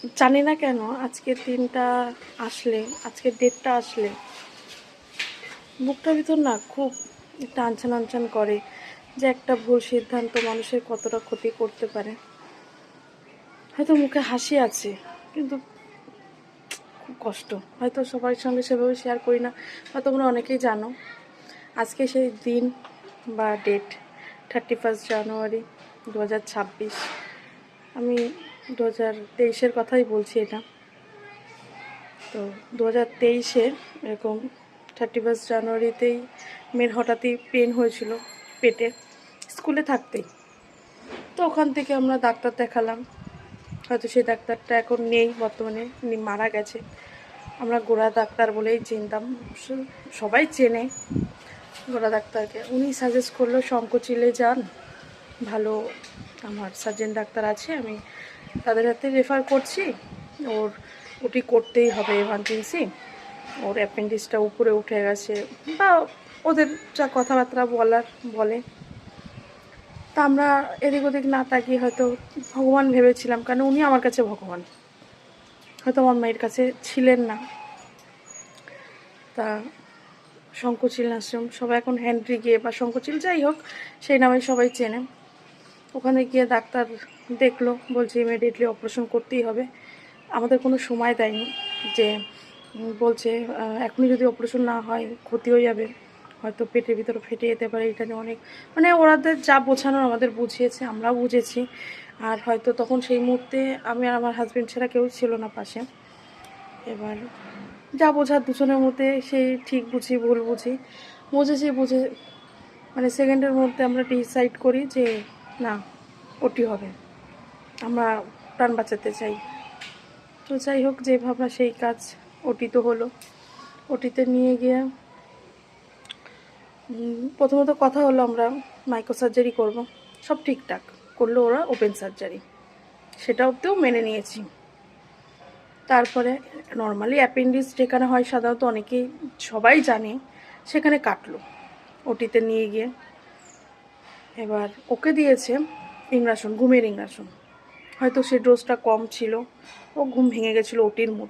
জানি না কেন আজকের দিনটা আসলে, আজকের ডেটটা আসলে বুকটার ভিতর না খুব একটা আনচান আনচান করে যে একটা ভুল সিদ্ধান্ত মানুষের কতটা ক্ষতি করতে পারে। হয়তো মুখে হাসি আছে, কিন্তু খুব কষ্ট। হয়তো সবার সঙ্গে সেভাবে শেয়ার করি না, হয়তো তোমরা অনেকেই জানো। আজকে সেই দিন বা ডেট 31 জানুয়ারি 2026। আমি 2023-এর কথাই বলছি এটা। তো 2023-এ এরকম 31 জানুয়ারিতেই মেয়ের হঠাৎই পেন হয়েছিল পেটে, স্কুলে থাকতেই। তো ওখান থেকে আমরা ডাক্তার দেখালাম, হয়তো সেই ডাক্তারটা এখন নেই বর্তমানে, উনি মারা গেছে। আমরা গোড়া ডাক্তার বলেই চিনতাম, সবাই চেনে গোড়া ডাক্তারকে। উনি সাজেস্ট করলো শঙ্করচিলে যান, ভালো আমার সার্জেন ডাক্তার আছে, আমি তাদের হাতে রেফার করছি। ওর ওটি করতেই হবে এমার্জেন্সি, ওর অ্যাপেন্ডিক্সটা উপরে উঠে গেছে, বা ওদের যা কথাবার্তা বলার বলে। তা আমরা এদিক ওদিক না তাকিয়ে হয়তো ভগবান ভেবেছিলাম, কারণ উনি আমার কাছে ভগবান, হয়তো আমার মায়ের কাছে ছিলেন না। তা শঙ্করচিল আশ্রম, সবাই এখন হ্যান্ড্রি গিয়ে বা শঙ্করচিল যাই হোক সেই নামে সবাই চেনে। ওখানে গিয়ে ডাক্তার দেখলো, বলছে ইমিডিয়েটলি অপারেশন করতেই হবে। আমাদের কোনো সময় দেয়নি, যে বলছে এখনই যদি অপারেশন না হয় ক্ষতি হয়ে যাবে, হয়তো পেটের ভিতরে ফেটে যেতে পারে। এটা নিয়ে অনেক মানে ওরাদের যা বোঝানোর আমাদের বুঝিয়েছে, আমরাও বুঝেছি। আর হয়তো তখন সেই মুহূর্তে আমি আর আমার হাজব্যান্ড ছাড়া কেউ ছিল না পাশে। এবার যা বোঝার দুজনের মধ্যে সেই ঠিক বুঝি ভুল বুঝি বুঝে মানে সেকেন্ডের মধ্যে আমরা ডিসাইড করি যে না, ওটি হবে, আমরা প্রাণ বাঁচাতে চাই। তো যাই হোক, যে ভাবনা সেই কাজ, ওটি তো হলো। ওটিতে নিয়ে গিয়ে প্রথমত কথা হলো আমরা মাইক্রো সার্জারি করবো, সব ঠিকঠাক করলো ওরা, ওপেন সার্জারি, সেটা অবধিও মেনে নিয়েছি। তারপরে নর্মালি অ্যাপেন্ডিক্স যেখানে হয় সাধারণত অনেকেই সবাই জানে, সেখানে কাটলো ওটিতে নিয়ে গিয়ে। এবার ওকে দিয়েছে ইংরাসন, ঘুমের ইংরাসন। হয়তো সে ডোজটা কম ছিল, ও ঘুম ভেঙে গেছিলো ওটির মধ্যে।